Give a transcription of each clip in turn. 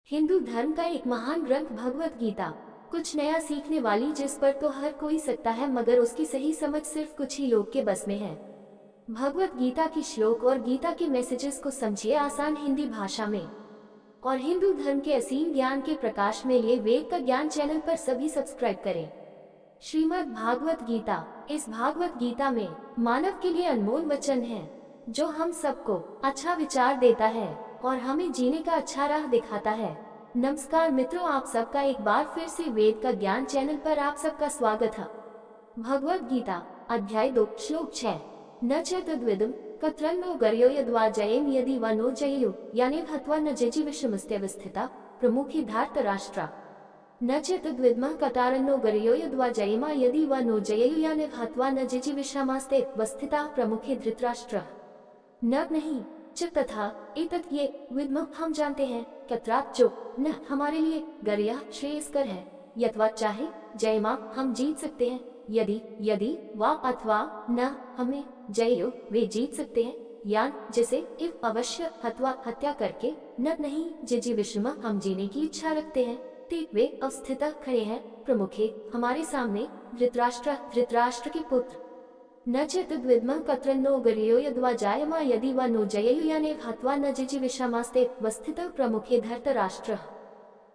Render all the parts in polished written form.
हिंदू धर्म का एक महान ग्रंथ भगवत गीता, कुछ नया सीखने वाली जिस पर तो हर कोई सकता है, मगर उसकी सही समझ सिर्फ कुछ ही लोग के बस में है। भगवत गीता की श्लोक और गीता के मैसेजेस को समझिए आसान हिंदी भाषा में और हिंदू धर्म के असीम ज्ञान के प्रकाश में लिए वेद का ज्ञान चैनल पर सभी सब्सक्राइब करें। श्रीमद् भागवत गीता। इस भागवत गीता में मानव के लिए अनमोल वचन है जो हम सबको अच्छा विचार देता है और हमें जीने का अच्छा राह दिखाता है। नमस्कार मित्रों, आप सबका एक बार फिर से वेद का ज्ञान चैनल पर आप सबका स्वागत है। भगवत गीता अध्याय 2 श्लोक 6। न च तद्विदं कत्रन्नो गर्यो यद्वा जयेम यदि वा नो जयेयु यानि हत्वा न जेजि विषमस्त्यवस्थिता प्रमुखी धार्त राष्ट्रा। न च तद्विद्मः कतारन्नो गर्यो यद्वा जयेमा यदि वा नो जयेयु यानि हत्वा न जेजि विषमस्त्यवस्थिता प्रमुखी धृतराष्ट्र। न नहीं च तथा एतत् ये विद्मः हम जानते हैं, कत्रात जो न हमारे लिए गर्या श्रेयस्कर है, यथवा चाहे जयमा हम जीत सकते हैं, यदि वा अथवा न हमें जयो वे जीत सकते हैं, यान जिसे इफ अवश्य हत्वा हत्या करके, न नहीं जिजी विषम हम जीने की इच्छा रखते हैं, ते वे अवस्थित खड़े हैं प्रमुखे हमारे सामने धृतराष्ट्र के पुत्र। न च तद्विद्मः कत्रन्नो गर्यो यद्वा जायमा यदि वा नो जयेयु यानि हत्वा न जिजि विषमस्त्यवस्थितः प्रमुखे धृतराष्ट्रः।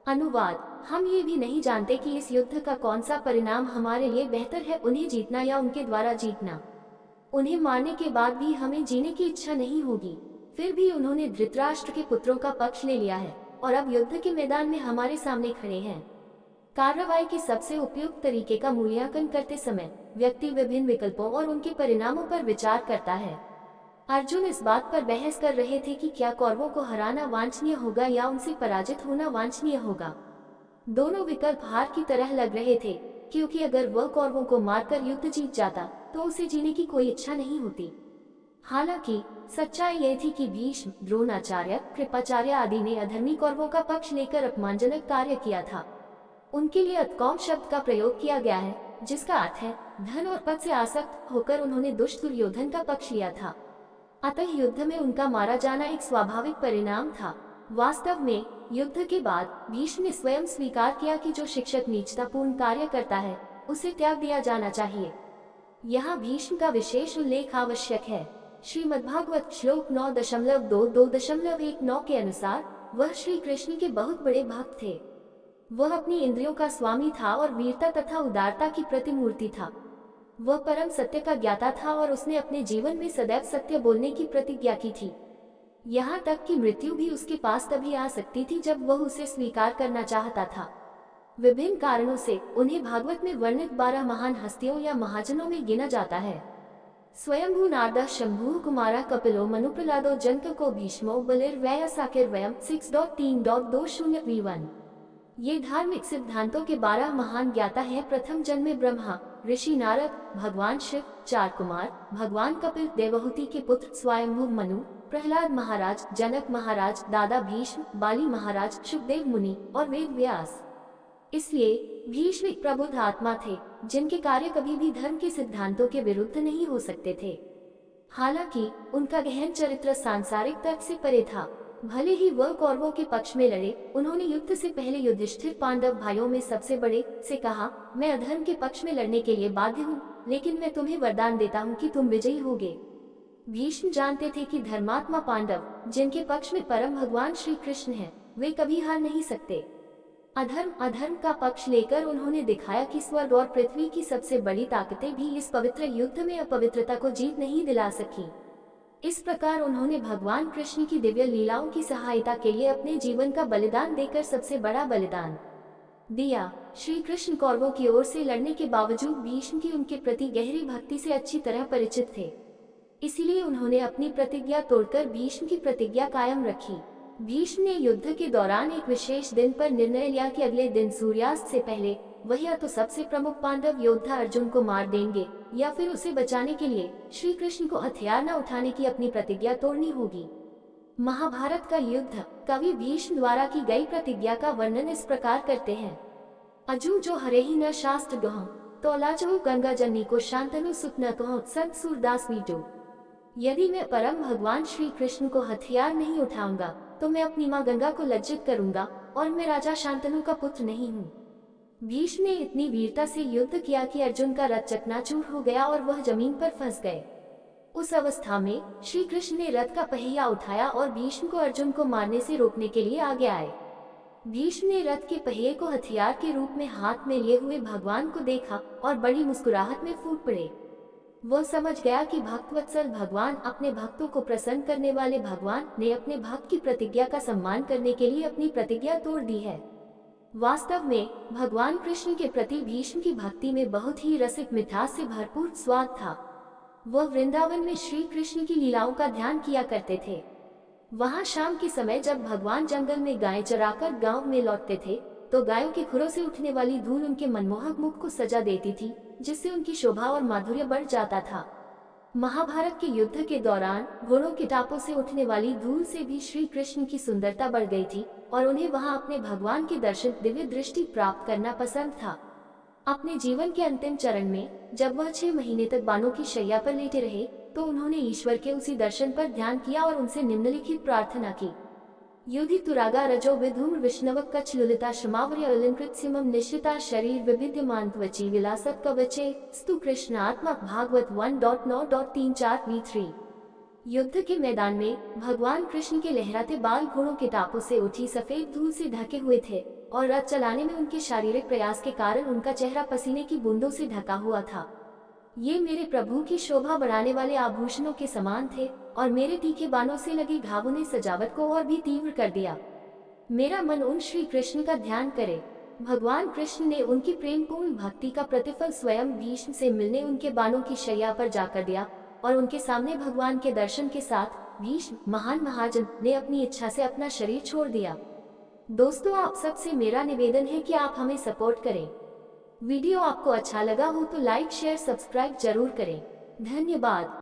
अनुवाद: हम ये भी नहीं जानते कि इस युद्ध का कौन सा परिणाम हमारे लिए बेहतर है, उन्हें जीतना या उनके द्वारा जीतना। उन्हें मारने के बाद भी हमें जीने की इच्छा नहीं होगी, फिर भी उन्होंने धृतराष्ट्र के पुत्रों का पक्ष ले लिया है और अब युद्ध के मैदान में हमारे सामने खड़े हैं। कार्रवाई के सबसे उपयुक्त तरीके का मूल्यांकन करते समय व्यक्ति विभिन्न विकल्पों और उनके परिणामों पर विचार करता है। अर्जुन इस बात पर बहस कर रहे थे कि क्या कौरवों को हराना वांछनीय होगा या उनसे पराजित होना वांछनीय होगा। दोनों विकल्प हार की तरह लग रहे थे, क्योंकि अगर वह कौरवों को मारकर युद्ध जीत जाता तो उसे जीने की कोई इच्छा नहीं होती। हालांकि सच्चाई यह थी कि भीष्म, द्रोणाचार्य, कृपाचार्य आदि ने अधर्मी कौरवों का पक्ष लेकर अपमानजनक कार्य किया था। उनके लिए अतकौम शब्द का प्रयोग किया गया है, जिसका अर्थ है धन और पद से आसक्त होकर उन्होंने दुष्ट दुर्योधन का पक्ष लिया था। अतः युद्ध में उनका मारा जाना एक स्वाभाविक परिणाम था। वास्तव में युद्ध के बाद भीष्म ने स्वयं स्वीकार किया कि जो शिक्षक नीचतापूर्ण कार्य करता है उसे त्याग दिया जाना चाहिए। यहाँ भीष्म का विशेष उल्लेख आवश्यक है। श्रीमद्भागवत श्लोक 9.2.2.19 के अनुसार वह श्री कृष्ण के बहुत बड़े भक्त थे। वह अपनी इंद्रियों का स्वामी था और वीरता तथा उदारता की प्रतिमूर्ति था। वह परम सत्य का ज्ञाता था और उसने अपने जीवन में सदैव सत्य बोलने की प्रतिज्ञा की थी। यहाँ तक कि मृत्यु भी उसके पास तभी आ सकती थी जब वह उसे स्वीकार करना चाहता था। विभिन्न कारणों से उन्हें भागवत में वर्णित 12 महान हस्तियों या महाजनों में गिना जाता है। स्वयंभू नारद, शंभु कुमारा, कपिलो, मनु, प्रहलादो, जनको, भीष्मो, बलिर्वय, साकिरवयम 6.3.20v1। ये धार्मिक सिद्धांतों के 12 महान ज्ञाता हैं। प्रथम जन्मे ब्रह्मा, ऋषि नारद, भगवान शिव, 4 कुमार, भगवान कपिल, देवहूति के पुत्र स्वयंभू मनु, प्रहलाद महाराज, जनक महाराज, दादा भीष्म, बाली महाराज, सुखदेव मुनि और वेद व्यास। इसलिए भीष्म एक प्रबुद्ध आत्मा थे जिनके कार्य कभी भी धर्म के सिद्धांतों के विरुद्ध नहीं हो सकते थे। हालांकि उनका गहन चरित्र सांसारिक तर्क से परे था। भले ही वह कौरवों के पक्ष में लड़े, उन्होंने युद्ध से पहले युधिष्ठिर, पांडव भाइयों में सबसे बड़े, से कहा, मैं अधर्म के पक्ष में लड़ने के लिए बाध्य हूँ, लेकिन मैं तुम्हें वरदान देता हूँ कि तुम विजयी होगे। भीष्म जानते थे कि धर्मात्मा पांडव, जिनके पक्ष में परम भगवान श्री कृष्ण हैं, वे कभी हार नहीं सकते। अधर्म का पक्ष लेकर उन्होंने दिखाया कि स्वर्ग और पृथ्वी की सबसे बड़ी ताकतें भी इस पवित्र युद्ध में अपवित्रता को जीत नहीं दिला सकी। इस प्रकार उन्होंने भगवान कृष्ण की दिव्य लीलाओं की सहायता के लिए अपने जीवन का बलिदान देकर सबसे बड़ा बलिदान दिया। श्री कृष्ण कौरवों की ओर से लड़ने के बावजूद भीष्म की उनके प्रति गहरी भक्ति से अच्छी तरह परिचित थे। इसीलिए उन्होंने अपनी प्रतिज्ञा तोड़कर भीष्म की प्रतिज्ञा कायम रखी। भीष्म ने युद्ध के दौरान एक विशेष दिन पर निर्णय लिया कि अगले दिन सूर्यास्त से पहले वह या तो सबसे प्रमुख पांडव योद्धा अर्जुन को मार देंगे या फिर उसे बचाने के लिए श्री कृष्ण को हथियार न उठाने की अपनी प्रतिज्ञा तोड़नी होगी। महाभारत का युद्ध कवि भीष्म द्वारा की गई प्रतिज्ञा का वर्णन इस प्रकार करते हैं। अजू जो हरे ही न शास्त्र गह तोलाजो गंगा जनी को शांतनु सुख न कहो संत सूरदास मीटो। यदि मैं परम भगवान श्री कृष्ण को हथियार नहीं उठाऊंगा तो मैं अपनी माँ गंगा को लज्जित करूंगा और मैं राजा शांतनु का पुत्र नहीं हूँ। भीष्म ने इतनी वीरता से युद्ध किया कि अर्जुन का रथ चकनाचूर हो गया और वह जमीन पर फंस गए। उस अवस्था में श्री कृष्ण ने रथ का पहिया उठाया और भीष्म को अर्जुन को मारने से रोकने के लिए आगे आए। भीष्म ने रथ के पहिए को हथियार के रूप में हाथ में लिए हुए भगवान को देखा और बड़ी मुस्कुराहट में फूट पड़े। वह समझ गया कि भक्तवत्सल भगवान, अपने भक्तों को प्रसन्न करने वाले भगवान ने अपने भक्त की प्रतिज्ञा का सम्मान करने के लिए अपनी प्रतिज्ञा तोड़ दी है। वास्तव में भगवान कृष्ण के प्रति भीष्म की भक्ति में बहुत ही रसिक मिठास से भरपूर स्वाद था। वह वृंदावन में श्री कृष्ण की लीलाओं का ध्यान किया करते थे। वहां शाम के समय जब भगवान जंगल में गायें चराकर गांव में लौटते थे तो गायों के खुरों से उठने वाली धूल उनके मनमोहक मुख को सजा देती थी, जिससे उनकी शोभा और माधुर्य बढ़ जाता था। महाभारत के युद्ध के दौरान घोड़ों के टापों से उठने वाली धूल से भी श्री कृष्ण की सुंदरता बढ़ गई थी और उन्हें वहां अपने भगवान के दर्शन, दिव्य दृष्टि प्राप्त करना पसंद था। अपने जीवन के अंतिम चरण में जब वह 6 महीने तक बाणों की शैया पर लेटे रहे तो उन्होंने ईश्वर के उसी दर्शन पर ध्यान किया और उनसे निम्नलिखित प्रार्थना की। युधि तुरागा रजो विधूम्र विष्णव कच्छ लुलिता श्रमावर्य अलंकृत सिमम निश्चिता शरीर विभिद्यमान त्वची विलासत कवचे स्तु कृष्णात्मक भागवत 1.9.34v3। युद्ध के मैदान में भगवान कृष्ण के लहराते बाल घोड़ों के टापों से उठी सफेद धूल से ढके हुए थे और रथ चलाने में उनके शारीरिक प्रयास के कारण उनका चेहरा पसीने की बूंदों से ढका हुआ था। ये मेरे प्रभु की शोभा बढ़ाने वाले आभूषणों के समान थे और मेरे तीखे बाणों से लगे घावों ने सजावट को और भी तीव्र कर दिया। मेरा मन उन श्री कृष्ण का ध्यान करे। भगवान कृष्ण ने उनकी प्रेमपूर्ण भक्ति का प्रतिफल स्वयं भीष्म से मिलने उनके बाणों की शैया पर जाकर दिया और उनके सामने भगवान के दर्शन के साथ भीष्म, महान महाजन, ने अपनी इच्छा से अपना शरीर छोड़ दिया। दोस्तों, आप सबसे मेरा निवेदन है कि आप हमें सपोर्ट करें। वीडियो आपको अच्छा लगा हो तो लाइक, शेयर, सब्सक्राइब जरूर करें। धन्यवाद।